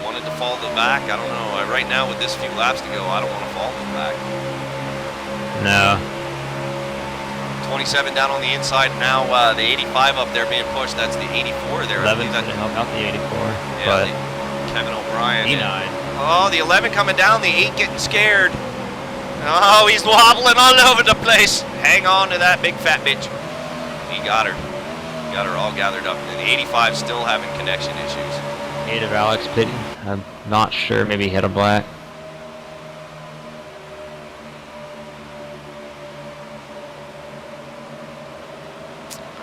wanted to fall to the back. I don't know. Right now with this few laps to go, I don't want to fall to the back.
No.
27 down on the inside now. The 85 up there being pushed. That's the 84 there.
11's going to help out the 84.
Yeah,
but
Kevin O'Brien.
89.
Oh, the 11 coming down. The 8 getting scared. Oh, he's wobbling all over the place. Hang on to that big fat bitch. He got her. Got her all gathered up. And the 85 still having connection issues.
8 of Alex Pitty. I'm not sure. Maybe he hit a black.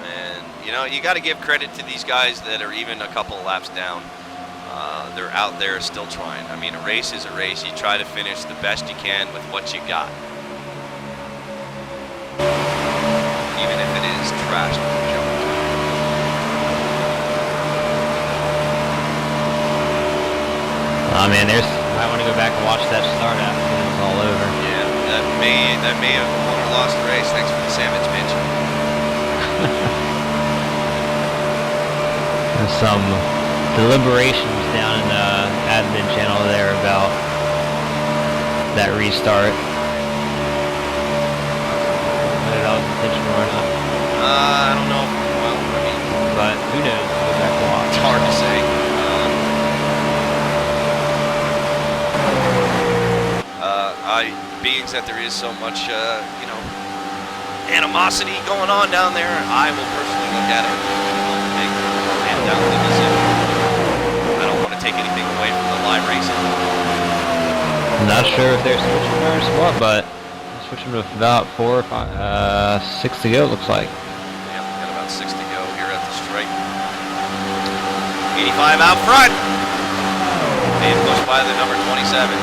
And, you know, you got to give credit to these guys that are even a couple of laps down. They're out there still trying. I mean, a race is a race. You try to finish the best you can with what you got. Even if it is trash.
Oh man, I want to go back and watch that start after it was all over.
Yeah, that may have won or lost the race. Thanks for the sandwich, bitch.
There's some deliberations down in the admin channel there about that restart. Whether that was intentional or not.
I don't know. Well, I mean,
But who knows? Go back and watch.
it's hard to say. Being that there is so much, you know, animosity going on down there, I will personally look at it and down the decision. I don't want to take anything away from the live racing.
I'm not sure if they're switching or what, but they're switching with about 4 or 5, 6 to go, it looks like.
Yep, got about 6 to go here at the straight. 85 out front. Being pushed by the number 27.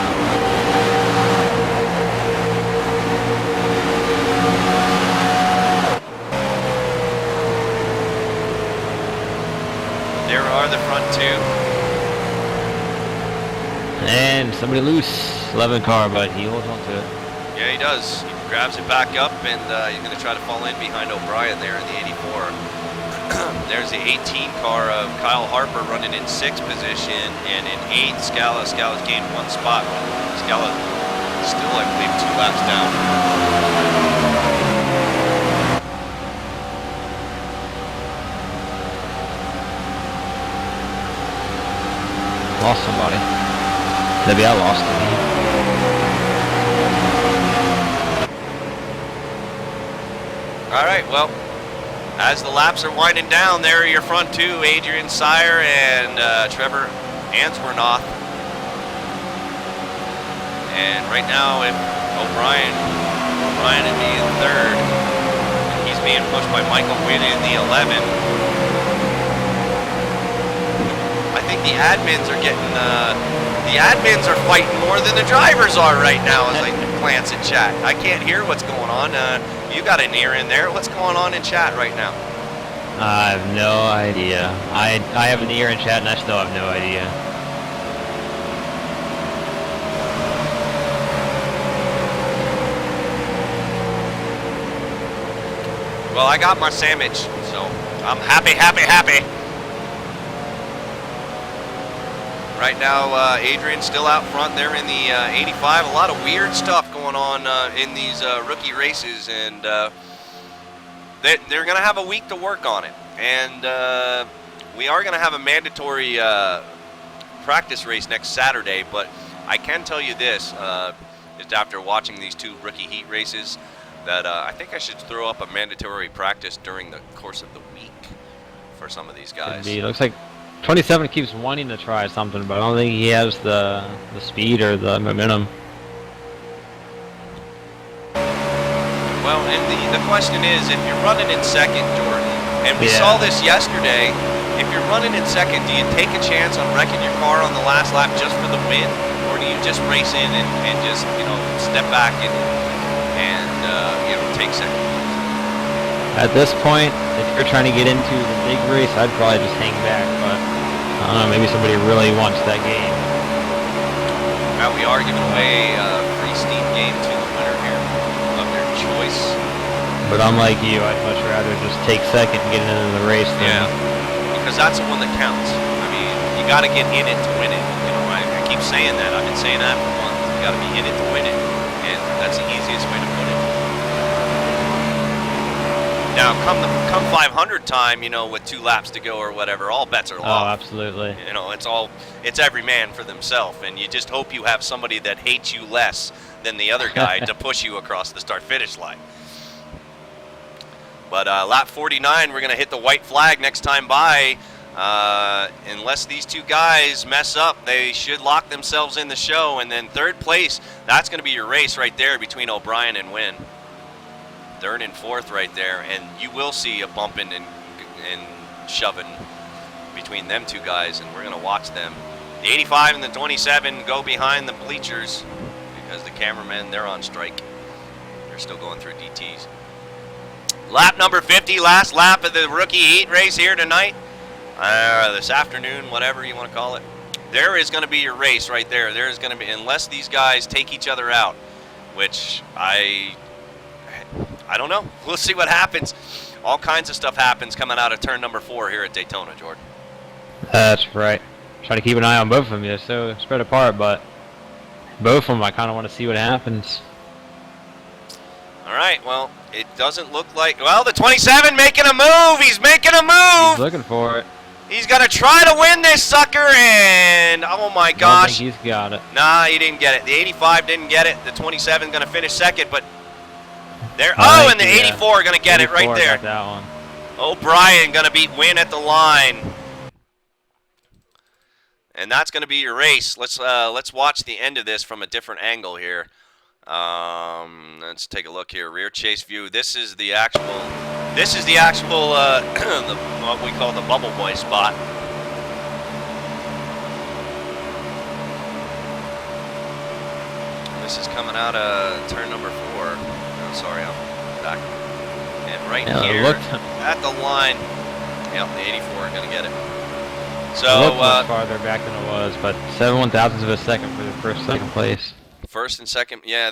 There are the front 2.
And somebody loose. 11 car, but he holds on to it.
Yeah, he does. He grabs it back up, and he's going to try to fall in behind O'Brien there in the 84. There's the 18 car of Kyle Harper running in 6th position, and in 8th, Scala. Scala's gained 1 spot. Scala still, I believe, 2 laps down.
Lost somebody. Maybe I lost him.
All right, well, as the laps are winding down, there are your front two, Adrian Sire and Trevor Answernoth. And right now, if O'Brien would be in 3rd, and he's being pushed by Michael Wynn in the 11. I think the admins are getting, the admins are fighting more than the drivers are right now as I glance at chat. I can't hear what's going on. You got an ear in there. What's going on in chat right now?
I have no idea. I have an ear in chat and I still have no idea.
Well, I got my sandwich, so I'm happy, happy, happy. Right now, Adrian's still out front there in the 85. A lot of weird stuff going on in these rookie races, and they're going to have a week to work on it. And we are going to have a mandatory practice race next Saturday, but I can tell you this, just after watching these 2 rookie heat races, that I think I should throw up a mandatory practice during the course of the week for some of these guys.
It looks like 27 keeps wanting to try something, but I don't think he has the speed or the momentum.
Well, and the question is, if you're running in 2nd, Jordan, and we saw this yesterday, if you're running in 2nd, do you take a chance on wrecking your car on the last lap just for the win, or do you just race in and just, you know, step back and you know, take 2nd?
At this point, if you're trying to get into the big race, I'd probably just hang back, but I don't know, maybe somebody really wants that game.
Now we are giving away a free Steam game to the winner here of their choice.
But unlike you, I'd much rather just take 2nd and get into the race than...
Yeah, because that's the one that counts. I mean, you got to get in it to win it. You know, I keep saying that. I've been saying that for months. You got to be in it to win it, and that's the easiest way to put it. Now, come 500 time, you know, with 2 laps to go or whatever, all bets are off.
Oh, absolutely.
You know, it's every man for themselves, and you just hope you have somebody that hates you less than the other guy to push you across the start-finish line. But lap 49, we're going to hit the white flag next time by. Unless these 2 guys mess up, they should lock themselves in the show. And then 3rd place, that's going to be your race right there between O'Brien and Wynn. 3rd and 4th right there, and you will see a bumping and shoving between them 2 guys, and we're going to watch them. The 85 and the 27 go behind the bleachers because the cameramen, they're on strike. They're still going through DTs. Lap number 50, last lap of the rookie heat race here tonight, this afternoon, whatever you want to call it. There is going to be your race right there. There is going to be, unless these guys take each other out, which I don't know. We'll see what happens. All kinds of stuff happens coming out of turn number 4 here at Daytona, Jordan.
That's right. Try to keep an eye on both of them. They're so spread apart, but both of them, I kind of want to see what happens.
All right, well, it doesn't look like... Well, the 27 making a move. He's making a move.
He's looking for it.
He's going to try to win this sucker, and oh my gosh.
I don't think he's got it.
Nah, he didn't get it. The 85 didn't get it. The 27 going to finish 2nd, but there. Oh, and the 84 going to get it right there.
Got that one.
O'Brien going to beat Wynn at the line. And that's going to be your race. Let's watch the end of this from a different angle here. Let's take a look here. Rear chase view. This is the actual what we call the bubble boy spot. This is coming out of turn number 4. Oh, sorry, I'm back. And right here at the line. Yep, the 84 are going to get it. So
it looked much farther back than it was, but 7/1000ths of a second for the second place.
First and second, yeah,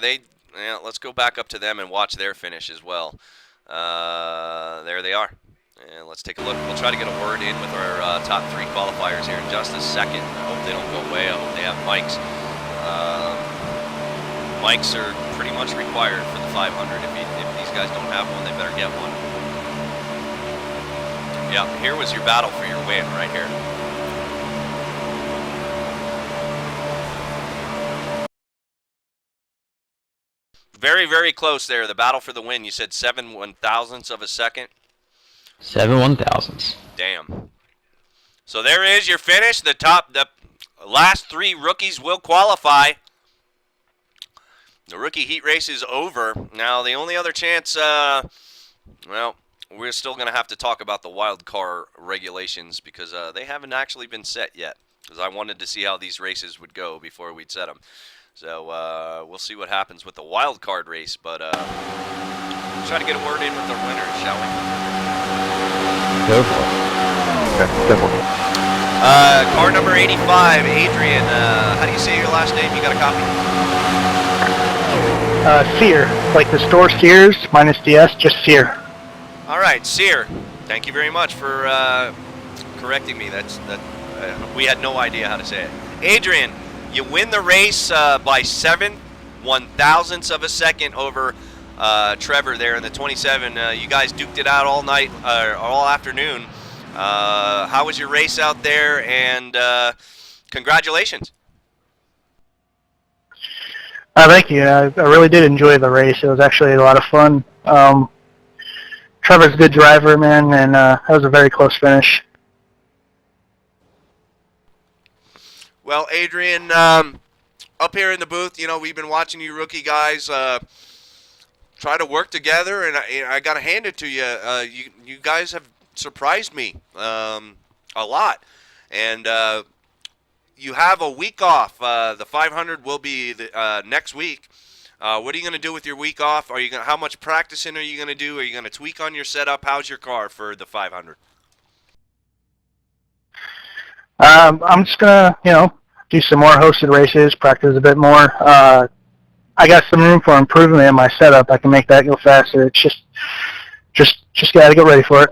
let's go back up to them and watch their finish as well. There they are. And let's take a look. We'll try to get a word in with our top 3 qualifiers here in just a second. I hope they don't go away. I hope they have mics. Mics are pretty much required for the 500. If these guys don't have one, they better get one. Yeah, here was your battle for your win right here. Very, very close there. The battle for the win. You said 7 1,000ths of a second.
7 1,000ths.
Damn. So there is your finish. The last 3 rookies will qualify. The rookie heat race is over. Now, the only other chance, well, we're still going to have to talk about the wild card regulations because they haven't actually been set yet. Because I wanted to see how these races would go before we'd set them. So we'll see what happens with the wild card race. But we'll try to get a word in with the winners, shall we?
Go for it.
Okay, simple.
Car number 85, Adrian. How do you say your last name? You got a copy?
Sear, like the store Sears, minus the S, just Sear.
All right, Sear. Thank you very much for correcting me. We had no idea how to say it. Adrian, you win the race by 7 1,000ths of a second over Trevor there in the 27. You guys duked it out all night, all afternoon. How was your race out there? And congratulations.
Thank you. I really did enjoy the race. It was actually a lot of fun. Trevor's a good driver, man, and that was a very close finish.
Well, Adrian, up here in the booth, you know, we've been watching you rookie guys try to work together, and I got to hand it to you. You guys have surprised me a lot, and you have a week off. The 500 will be next week. What are you going to do with your week off? How much practicing are you going to do? Are you going to tweak on your setup? How's your car for the 500?
I'm just gonna, do some more hosted races, practice a bit more. I got some room for improvement in my setup. I can make that go faster. It's just gotta get ready for it.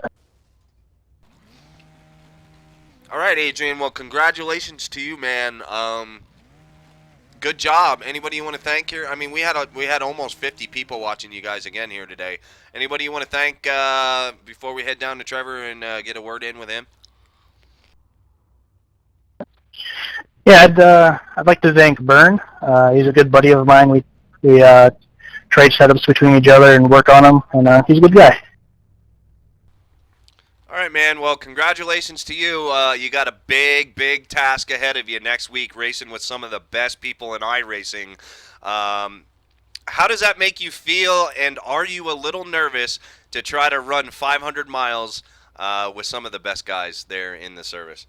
All right, Adrian. Well, congratulations to you, man. Good job. Anybody you want to thank here? I mean, we had almost 50 people watching you guys again here today. Anybody you want to thank before we head down to Trevor and get a word in with him?
Yeah, I'd like to thank Bern. He's a good buddy of mine. We trade setups between each other and work on them, and he's a good guy.
All right, man. Well, congratulations to you. You got a big task ahead of you next week, racing with some of the best people in iRacing. How does that make you feel, and are you a little nervous to try to run 500 miles with some of the best guys there in the service?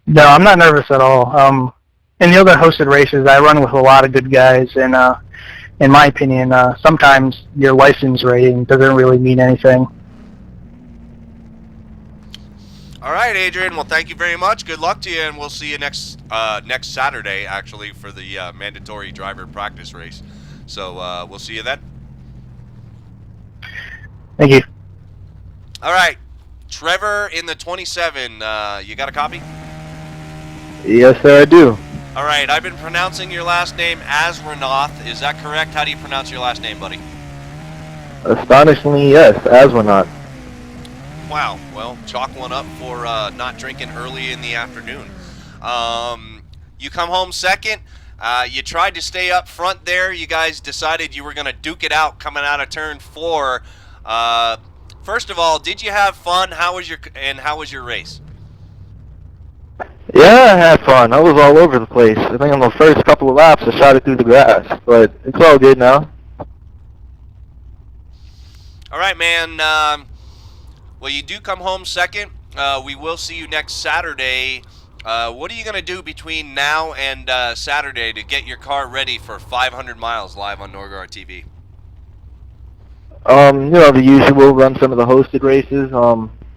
No, I'm not nervous at all. In the other hosted races, I run with a lot of good guys, and in my opinion, sometimes your license rating doesn't really mean anything.
All right, Adrian. Well, thank you very much. Good luck to you, and we'll see you next Saturday, actually, for the mandatory driver practice race. So we'll see you then.
Thank you.
All right, Trevor in the 27. You got a copy?
Yes, sir, I do.
All right, I've been pronouncing your last name as Renath. Is that correct? How do you pronounce your last name, buddy?
Astonishingly, yes, astronaut.
Wow. Well, chalk one up for not drinking early in the afternoon. You come home second. You tried to stay up front there. You guys decided you were going to duke it out coming out of turn 4. First of all, did you have fun? How was your race?
Yeah, I had fun. I was all over the place. I think on the first couple of laps I shot it through the grass, but it's all good now.
All right, man. Well, you do come home second. We will see you next Saturday. What are you going to do between now and Saturday to get your car ready for 500 miles live on NORDTONA TV?
The usual, run some of the hosted races.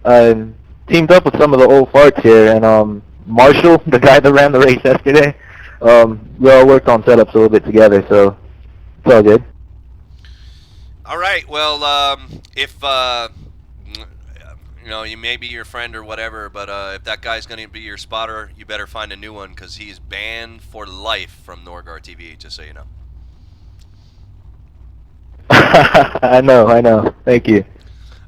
I teamed up with some of the old farts here, and Marshall, the guy that ran the race yesterday, we all worked on setups a little bit together, so it's all good.
All right, well, if you know, you may be your friend or whatever, but if that guy's going to be your spotter, you better find a new one because he's banned for life from Norgar TV, just so you know.
I know. Thank you.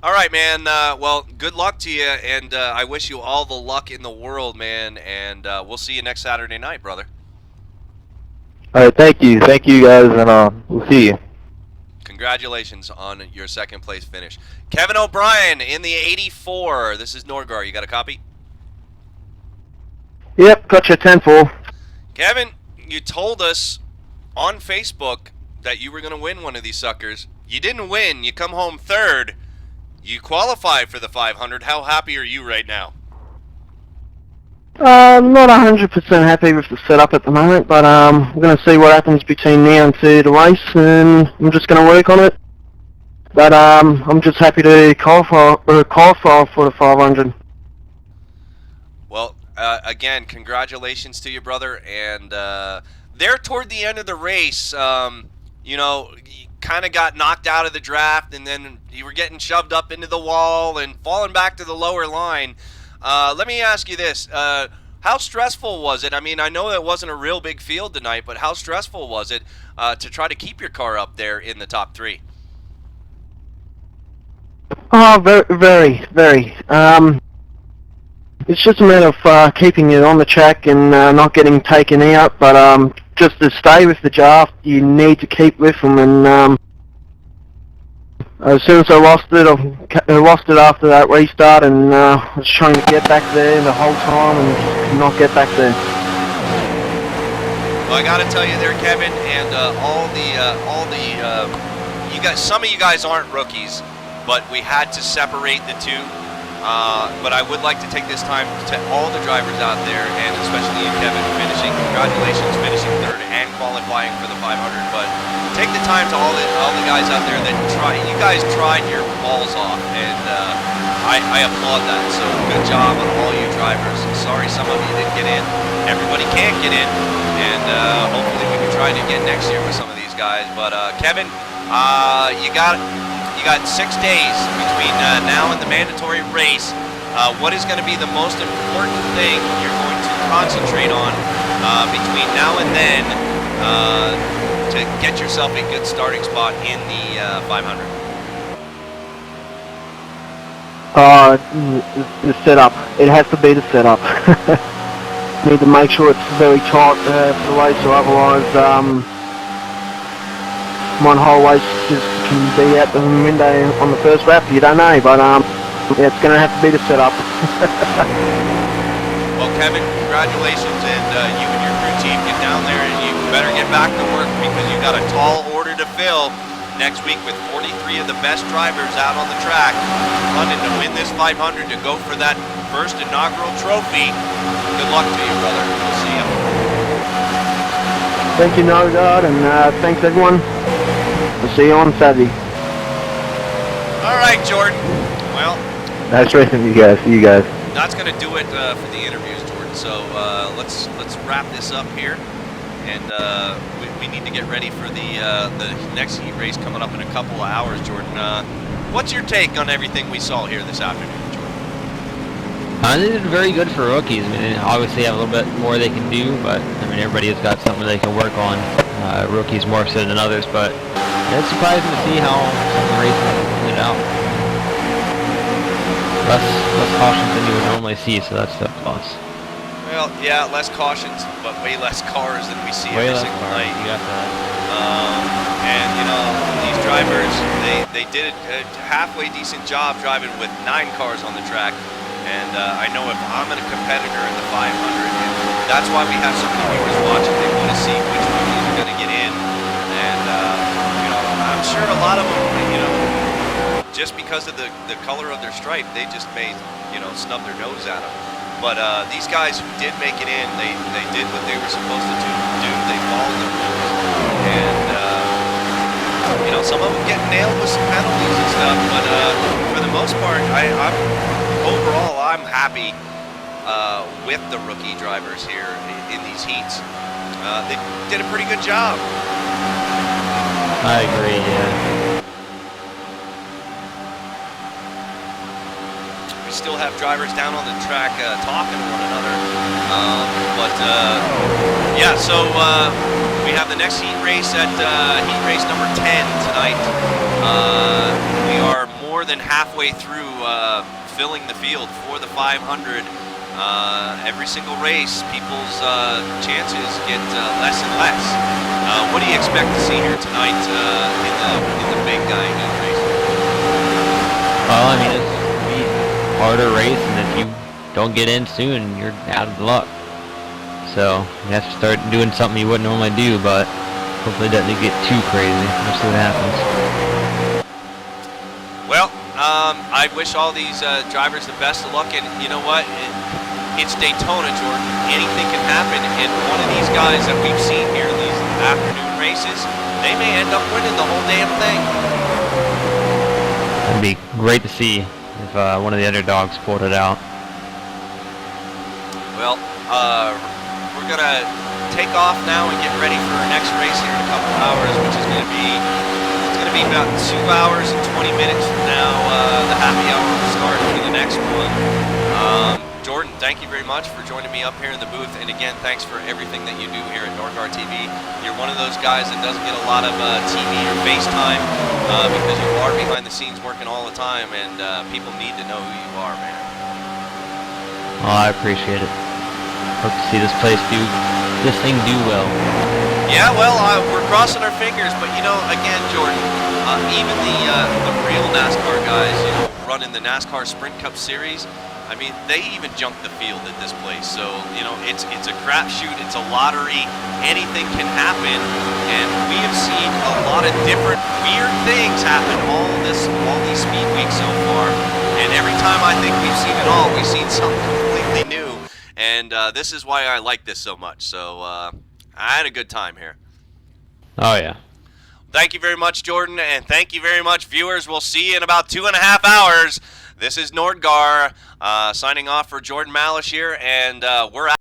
All right, man. Well, good luck to you, and I wish you all the luck in the world, man, and we'll see you next Saturday night, brother.
All right, thank you guys, and we'll see you.
Congratulations on your second place finish. Kevin O'Brien in the 84. This is Norgar. You got a copy?
Yep, got your 10-4.
Kevin, you told us on Facebook that you were going to win one of these suckers. You didn't win. You come home third. You qualified for the 500. How happy are you right now?
I'm not 100% happy with the setup at the moment, but we're going to see what happens between now and the race, and I'm just going to work on it. But I'm just happy to qualify for the 500.
Well, again, congratulations to you, brother. And there toward the end of the race, you know, you kind of got knocked out of the draft, and then you were getting shoved up into the wall and falling back to the lower line. Let me ask you this. How stressful was it? I mean, I know it wasn't a real big field tonight, but how stressful was it to try to keep your car up there in the top three?
Oh, very. It's just a matter of keeping it on the track and not getting taken out, but just to stay with the draft, you need to keep with them, and as soon as I lost it after that restart, and I was trying to get back there the whole time and not get back there.
Well, I got to tell you there, Kevin, and you guys. Some of you guys aren't rookies, but we had to separate the two. But I would like to take this time to all the drivers out there, and especially you, Kevin, congratulations, finishing third and qualifying for the 500. But take the time to all the guys out there that you guys tried your balls off, and I applaud that. So good job on all you drivers. Sorry some of you didn't get in. Everybody can't get in, and hopefully we can try to get next year with some of these guys. But Kevin, you got 6 days between now and the mandatory race. What is going to be the most important thing you're going to concentrate on between now and then to get yourself a good starting spot in the 500?
The setup. It has to be the setup. Need to make sure it's very tight for the race, or otherwise one whole race just can be out the window on the first lap. You don't know, but yeah, it's going to have to be the setup.
Well, Kevin, congratulations, and you and your crew team get down there, and you better get back to work because you got a tall order to fill next week with 43 of the best drivers out on the track running to win this 500 to go for that first inaugural trophy. Good luck to you, brother. We'll see you.
Thank you, Norgar, and thanks everyone. We'll see you on Saturday.
All right, Jordan. Well,
Nice racing you guys. See you guys.
that's going to do it for the interviews, Jordan. So let's wrap this up here, and we need to get ready for the next heat race coming up in a couple of hours, Jordan. What's your take on everything we saw here this afternoon, Jordan?
They did very good for rookies. I mean, they obviously have a little bit more they can do, but I mean, everybody has got something they can work on. Rookies more so than others, but it's surprising to see how some of the racing ended out. Less cautions than you would normally see, so that's a plus.
Well, yeah, less cautions, but way less cars than we see
Way
every
less
single
cars,
night.
you got that.
And you know, these drivers, they did a halfway decent job driving with 9 cars on the track. And I know if I'm a competitor in the 500, and that's why we have so many viewers watching. They want to see which rookies are going to get in, and you know, I'm sure a lot of them, you know, just because of the color of their stripe, they just may, you know, snub their nose at them. But these guys who did make it in, they did what they were supposed to do. They followed the rules, and you know, some of them get nailed with some penalties and stuff. But for the most part, overall, I'm happy with the rookie drivers here in these heats. They did a pretty good job.
I agree, yeah.
still have drivers down on the track talking to one another. Yeah, so we have the next heat race at heat race number 10 tonight. We are more than halfway through filling the field for the 500. Every single race, people's chances get less and less. What do you expect to see here tonight in the big guy heat race?
Well, I mean, it's going to be a harder race, and if you don't get in soon, you're out of luck. So you have to start doing something you wouldn't normally do, but hopefully it doesn't get too crazy. We'll see what happens.
Well, I wish all these drivers the best of luck, and you know what? It's Daytona, Jordan. Anything can happen, and one of these guys that we've seen here in these afternoon races, they may end up winning the whole damn thing.
It'd be great to see if one of the underdogs pulled it out.
Well, we're gonna take off now and get ready for our next race here in a couple hours, which is gonna be about 2 hours and 20 minutes from now. The happy hour will start for the next one. Jordan, thank you very much for joining me up here in the booth, and again, thanks for everything that you do here at NORDTONA TV. You're one of those guys that doesn't get a lot of TV or FaceTime because you are behind the scenes working all the time, and people need to know who you are, man.
Oh, I appreciate it. Hope to see this thing do well.
Yeah, well, we're crossing our fingers, but you know, again, Jordan, even the real NASCAR guys, you know, running the NASCAR Sprint Cup Series, I mean, they even junk the field at this place. So, you know, it's a crapshoot, it's a lottery, anything can happen, and we have seen a lot of different weird things happen all these speed weeks so far. And every time I think we've seen it all, we've seen something completely new. And this is why I like this so much. So I had a good time here.
Oh, yeah.
Thank you very much, Jordan, and thank you very much, viewers. We'll see you in about 2.5 hours. This is NORDGAR signing off for Jordan Malish here, and we're out.